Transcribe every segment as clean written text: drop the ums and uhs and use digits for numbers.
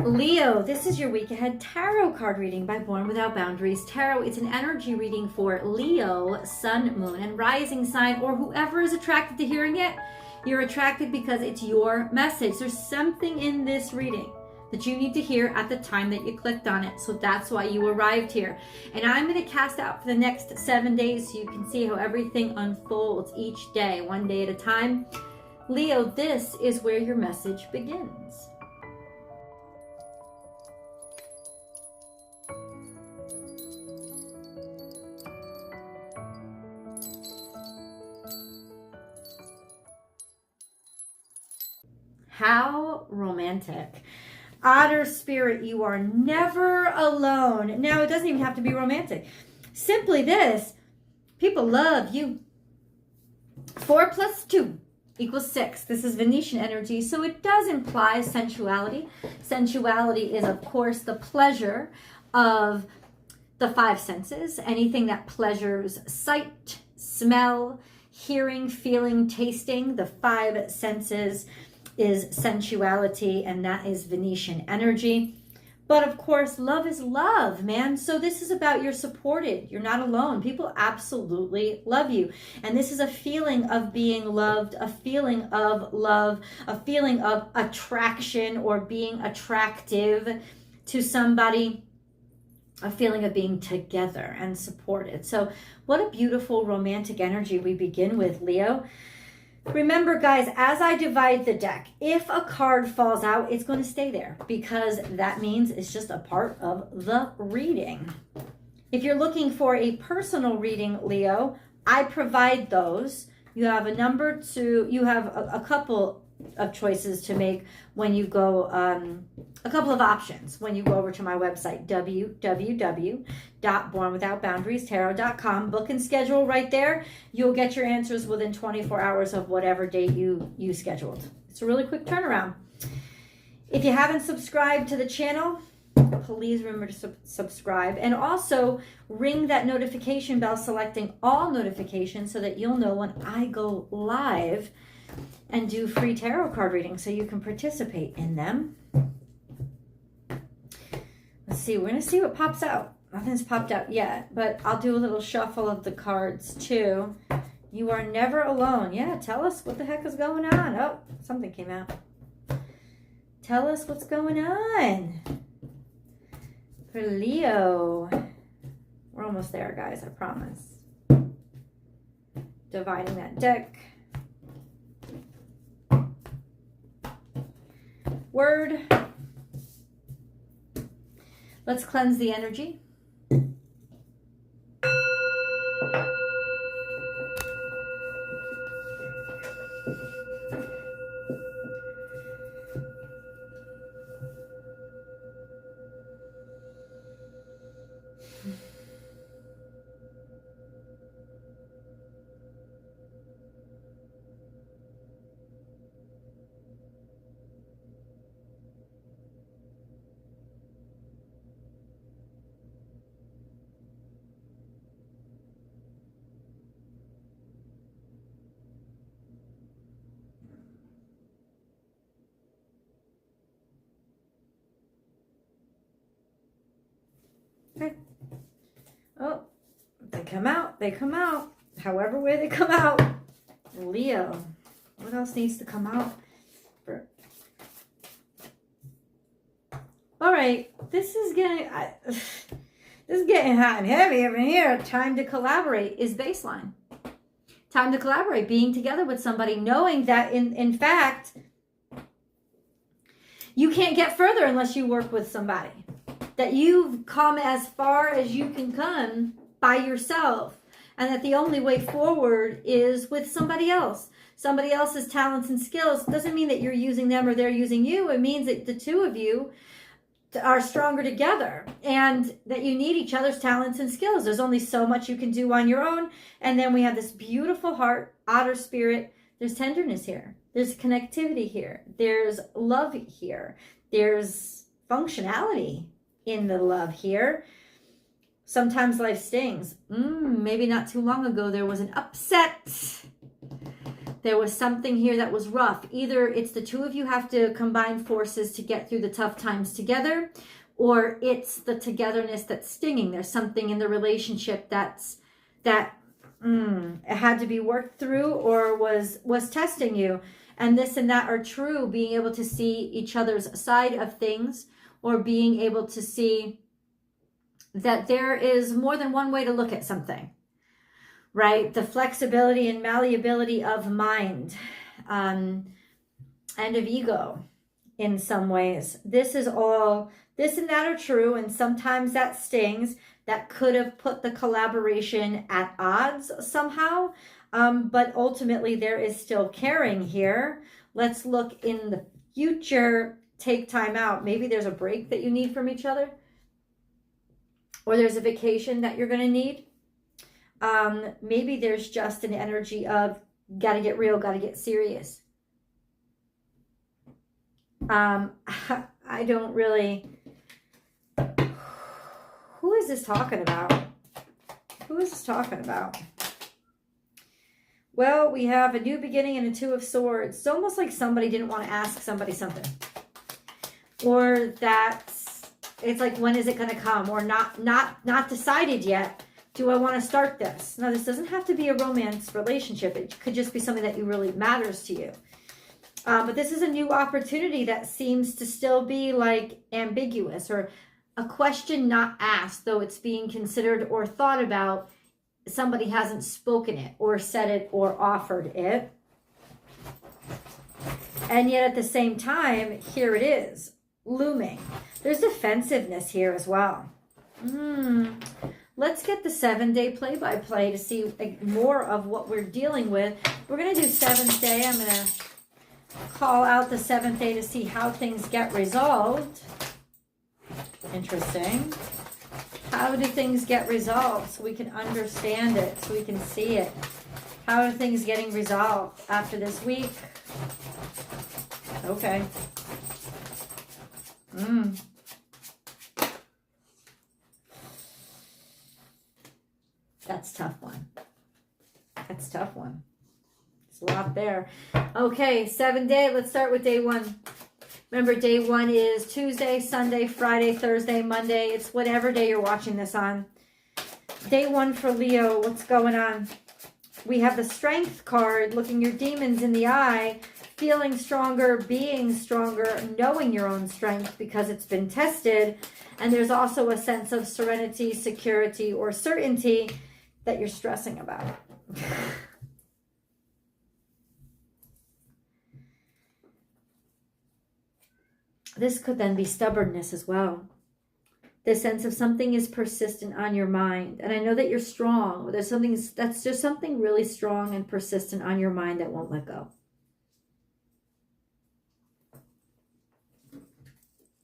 Leo, this is your week ahead tarot card reading by Born Without Boundaries Tarot. It's an energy reading for Leo, Sun, Moon, and Rising sign, or whoever is attracted to hearing it. You're attracted because it's your message. There's something in this reading that you need to hear at the time that you clicked on it. So that's why you arrived here. And I'm going to cast out for the next 7 days so you can see how everything unfolds each day, one day at a time. Leo, this is where your message begins. How romantic. Otter spirit, you are never alone. Now, it doesn't even have to be romantic. Simply this, people love you. 4 + 2 = 6. This is Venetian energy, so it does imply sensuality. Sensuality is, of course, the pleasure of the 5 senses. Anything that pleasures sight, smell, hearing, feeling, tasting, the 5 senses is sensuality, and that is Venetian energy. But of course, love is love, man. So this is about you're supported. You're not alone. People absolutely love you. And this is a feeling of being loved, a feeling of love, a feeling of attraction or being attractive to somebody, a feeling of being together and supported. So what a beautiful romantic energy we begin with, Leo. Remember, guys, as I divide the deck, if a card falls out, it's going to stay there because that means it's just a part of the reading. If you're looking for a personal reading, Leo, I provide those. You have a you have a couple of choices to make when you go, a couple of options when you go over to my website, www.bornwithoutboundariestarot.com. Book and schedule right there. You'll get your answers within 24 hours of whatever date you scheduled. It's a really quick turnaround. If you haven't subscribed to the channel, please remember to subscribe, and also ring that notification bell selecting all notifications so that you'll know when I go live and do free tarot card readings so you can participate in them. Let's see, we're going to see what pops out. Nothing's popped out yet, but I'll do a little shuffle of the cards too. You are never alone. Yeah, tell us what the heck is going on. Oh, something came out. Tell us what's going on for Leo. We're almost there, guys, I promise. Dividing that deck. Word. Let's cleanse the energy. Okay. Oh, they come out. They come out. However way they come out. Leo. What else needs to come out? All right. This is getting hot and heavy over here. Time to collaborate is baseline. Time to collaborate. Being together with somebody, knowing that in fact, you can't get further unless you work with somebody. That you've come as far as you can come by yourself, and that the only way forward is with somebody else. Somebody else's talents and skills doesn't mean that you're using them or they're using you. It means that the two of you are stronger together and that you need each other's talents and skills. There's only so much you can do on your own. And then we have this beautiful heart, otter spirit. There's tenderness here. There's connectivity here. There's love here. There's functionality in the love here. Sometimes life stings. Maybe not too long ago there was an upset. There was something here that was rough. Either it's the two of you have to combine forces to get through the tough times together, or it's the togetherness that's stinging. There's something in the relationship that it had to be worked through or was testing you. And this and that are true. Being able to see each other's side of things, or being able to see that there is more than one way to look at something, right? The flexibility and malleability of mind and of ego in some ways. This is all, this and that are true, and sometimes that stings. That could have put the collaboration at odds somehow, but ultimately there is still caring here. Let's look in the future. Take time out. Maybe there's a break that you need from each other, or there's a vacation that you're going to need. Maybe there's just an energy of got to get real, got to get serious. I don't really... Who is this talking about? Who is this talking about? Well, we have a new beginning and a two of swords. It's almost like somebody didn't want to ask somebody something. Or that's, it's like, when is it going to come? Or not decided yet. Do I want to start this? Now, this doesn't have to be a romance relationship. It could just be something that really matters to you. But this is a new opportunity that seems to still be like ambiguous, or a question not asked, though it's being considered or thought about. Somebody hasn't spoken it or said it or offered it. And yet at the same time, here it is, looming. There's defensiveness here as well. Let's get the 7-day play-by-play to see more of what we're dealing with. We're going to do 7th day. I'm going to call out the 7th day to see how things get resolved. Interesting. How do things get resolved so we can understand it, so we can see it? How are things getting resolved after this week? Okay. That's a tough one. That's a tough one. There's a lot there. Okay, 7 day. Let's start with day 1. Remember, day 1 is Tuesday, Sunday, Friday, Thursday, Monday. It's whatever day you're watching this on. Day 1 for Leo. What's going on? We have the Strength card, looking your demons in the eye, feeling stronger, being stronger, knowing your own strength because it's been tested. And there's also a sense of serenity, security, or certainty that you're stressing about. This could then be stubbornness as well. The sense of something is persistent on your mind. And I know that you're strong. Or there's something that's just something really strong and persistent on your mind that won't let go.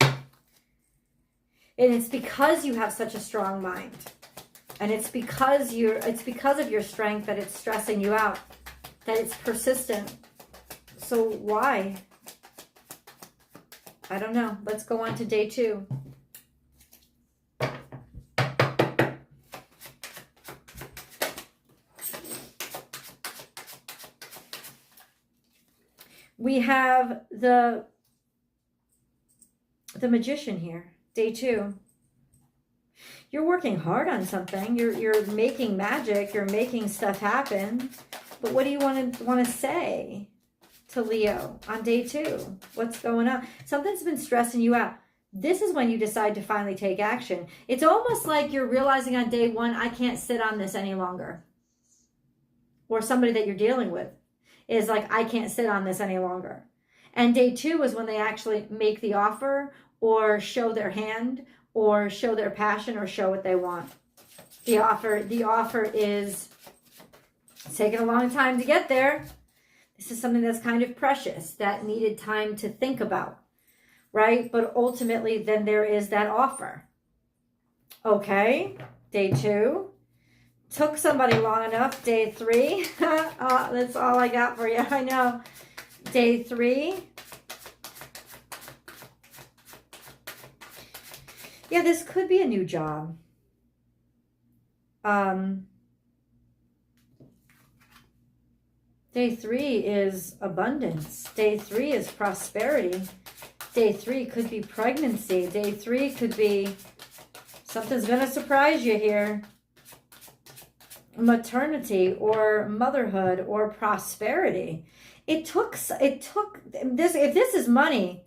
And it's because you have such a strong mind. And it's because of your strength that it's stressing you out. That it's persistent. So why? I don't know. Let's go on to day 2. We have the Magician here. Day 2. You're working hard on something. You're making magic. You're making stuff happen. But what do you want to say to Leo on day 2? What's going on? Something's been stressing you out. This is when you decide to finally take action. It's almost like you're realizing on day 1, I can't sit on this any longer. Or somebody that you're dealing with is like, I can't sit on this any longer. And day 2 is when they actually make the offer, or show their hand, or show their passion, or show what they want. The offer is, it's taken a long time to get there. This is something that's kind of precious, that needed time to think about, right? But ultimately, then there is that offer. Okay, day 2. Took somebody long enough. Day 3. That's all I got for you. I know. Day 3. Yeah, this could be a new job. Day 3 is abundance. Day 3 is prosperity. Day 3 could be pregnancy. Day 3 could be something's going to surprise you here. Maternity or motherhood or prosperity. It took this, if this is money,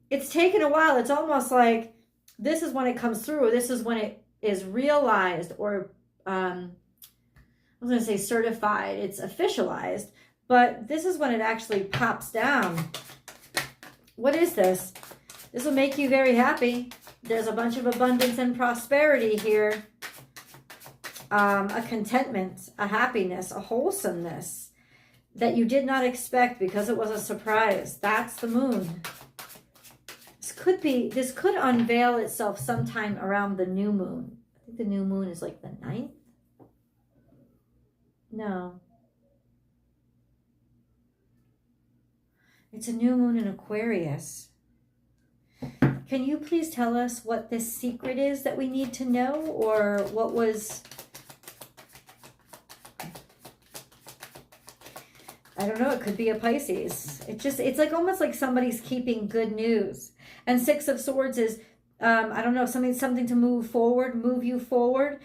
it's taken a while. It's almost like this is when it comes through. This is when it is realized, or I was going to say certified. It's officialized, but this is when it actually pops down. What is this? This will make you very happy. There's a bunch of abundance and prosperity here. A contentment, a happiness, a wholesomeness that you did not expect because it was a surprise. That's the moon. This could unveil itself sometime around the new moon. I think the new moon is like the 9th. No. It's a new moon in Aquarius. Can you please tell us what this secret is that we need to know, or what was... I don't know, it could be a Pisces. It's like almost like somebody's keeping good news. And 6 of Swords is, I don't know, something to move forward, move you forward.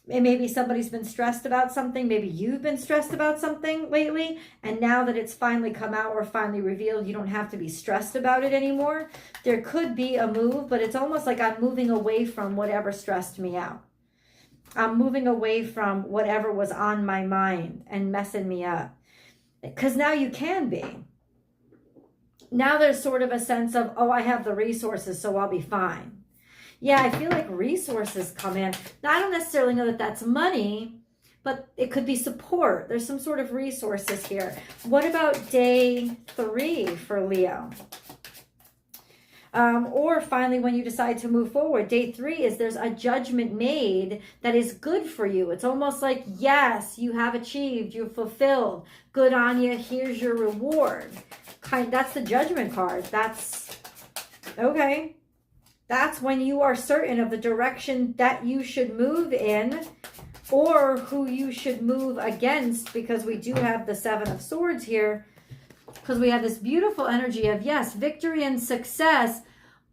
And maybe somebody's been stressed about something. Maybe you've been stressed about something lately. And now that it's finally come out or finally revealed, you don't have to be stressed about it anymore. There could be a move, but it's almost like I'm moving away from whatever stressed me out. I'm moving away from whatever was on my mind and messing me up. Because now you can be. Now there's sort of a sense of, oh, I have the resources, so I'll be fine. Yeah, I feel like resources come in. Now, I don't necessarily know that that's money, but it could be support. There's some sort of resources here. What about day 3 for Leo? Or finally, when you decide to move forward, day 3 is there's a judgment made that is good for you. It's almost like, yes, you have achieved, you've fulfilled. Good on you. Here's your reward. That's the judgment card. That's okay. That's when you are certain of the direction that you should move in, or who you should move against, because we do have the 7 of Swords here. Because we have this beautiful energy of, yes, victory and success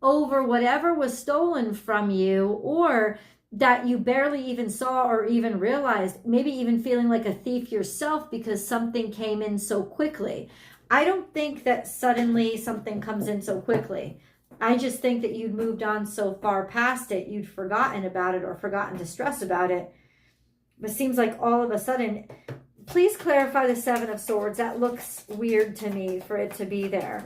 over whatever was stolen from you, or that you barely even saw or even realized, maybe even feeling like a thief yourself because something came in so quickly. I don't think that suddenly something comes in so quickly. I just think that you'd moved on so far past it, you'd forgotten about it or forgotten to stress about it. But it seems like all of a sudden... Please clarify the 7 of Swords. That looks weird to me for it to be there.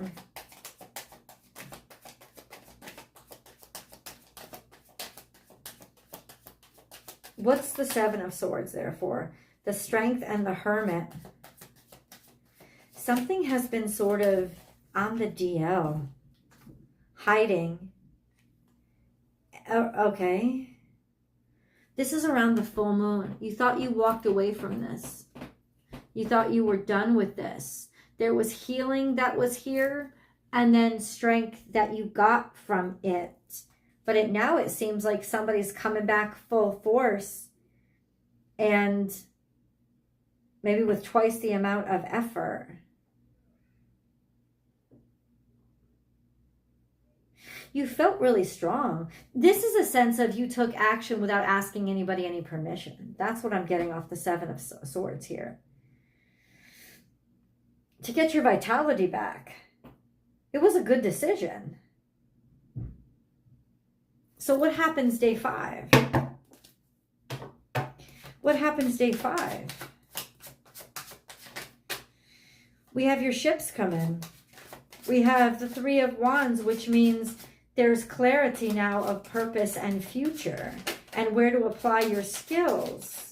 What's the 7 of Swords there for? The Strength and the Hermit. Something has been sort of on the DL. Hiding. Okay. This is around the full moon. You thought you walked away from this. You thought you were done with this. There was healing that was here, and then strength that you got from it. But now it seems like somebody's coming back full force, and maybe with twice the amount of effort. You felt really strong. This is a sense of you took action without asking anybody any permission. That's what I'm getting off the 7 of Swords here. To get your vitality back. It was a good decision. So what happens day 5? What happens day 5? We have your ships come in. We have the 3 of Wands, which means there's clarity now of purpose and future and where to apply your skills.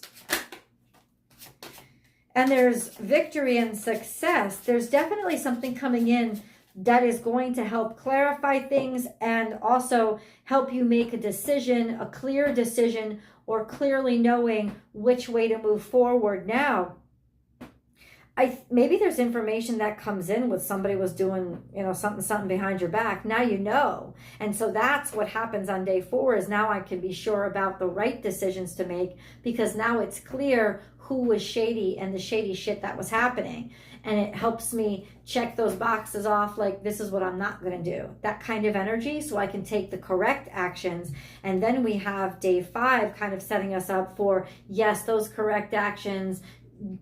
And there's victory and success. There's definitely something coming in that is going to help clarify things and also help you make a decision, a clear decision, or clearly knowing which way to move forward. Now, maybe there's information that comes in with somebody was doing, something behind your back. Now you know. And so that's what happens on day 4 is now I can be sure about the right decisions to make, because now it's clear who was shady and the shady shit that was happening. and it helps me check those boxes off, like this is what I'm not going to do. That kind of energy, so I can take the correct actions. And then we have day 5 kind of setting us up for, yes, those correct actions.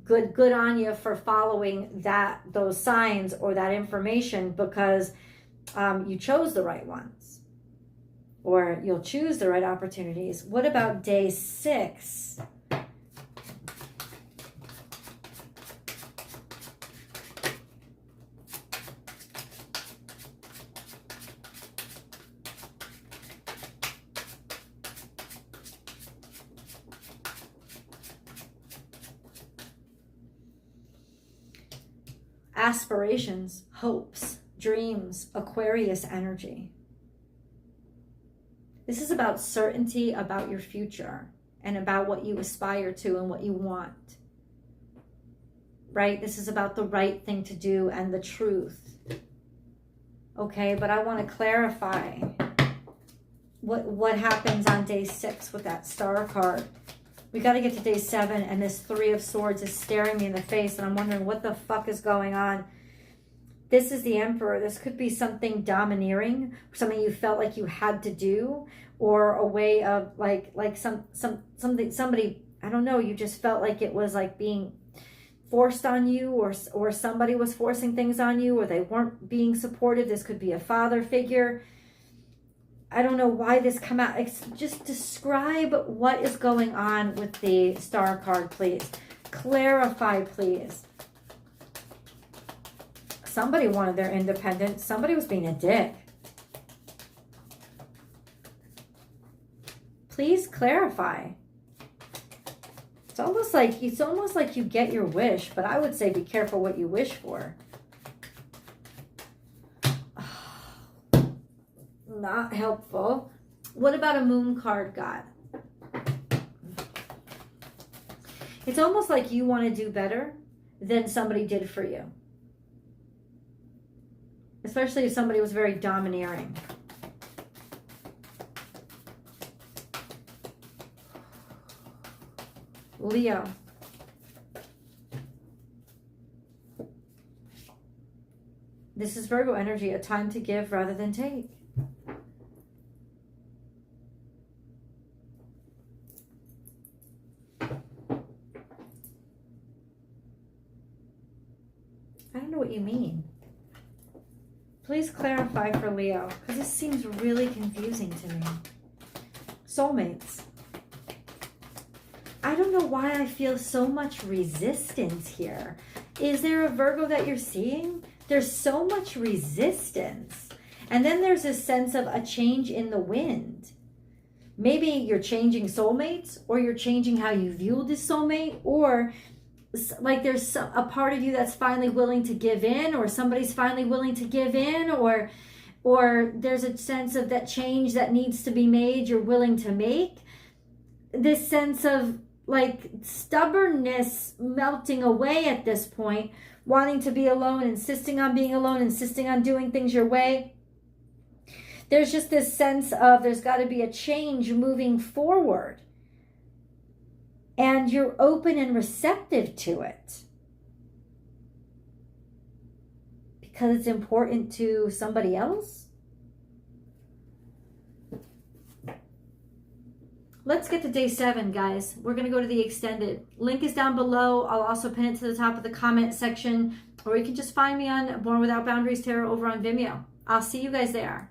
Good on you for following those signs or that information, because you chose the right ones, or you'll choose the right opportunities. What about day 6? Aspirations, hopes, dreams, Aquarius energy. This is about certainty about your future and about what you aspire to and what you want. Right? This is about the right thing to do and the truth. Okay, but I want to clarify what happens on day 6 with that Star card. We got to get to day 7, and this 3 of Swords is staring me in the face, and I'm wondering what the fuck is going on. This is the Emperor. This could be something domineering, something you felt like you had to do, or a way of like somebody, I don't know, you just felt like it was like being forced on you, or somebody was forcing things on you, or they weren't being supportive. This could be a father figure. I don't know why this come out. Just describe what is going on with the Star card, please. Clarify, please. Somebody wanted their independence. Somebody was being a dick. Please clarify. It's almost like you get your wish, but I would say be careful what you wish for. Not helpful. What about a Moon card, God? It's almost like you want to do better than somebody did for you. Especially if somebody was very domineering. Leo. This is Virgo energy, a time to give rather than take. I don't know what you mean. Please clarify for Leo, because this seems really confusing to me. Soulmates. I don't know why I feel so much resistance here. Is there a Virgo that you're seeing? There's so much resistance. And then there's a sense of a change in the wind. Maybe you're changing soulmates, or you're changing how you view this soulmate, or like there's a part of you that's finally willing to give in, or somebody's finally willing to give in, or there's a sense of that change that needs to be made, you're willing to make. This sense of like stubbornness melting away at this point, wanting to be alone, insisting on being alone, insisting on doing things your way. There's just this sense of there's got to be a change moving forward. And you're open and receptive to it. Because it's important to somebody else? Let's get to day 7, guys. We're going to go to the extended. Link is down below. I'll also pin it to the top of the comment section. Or you can just find me on Born Without Boundaries Tarot over on Vimeo. I'll see you guys there.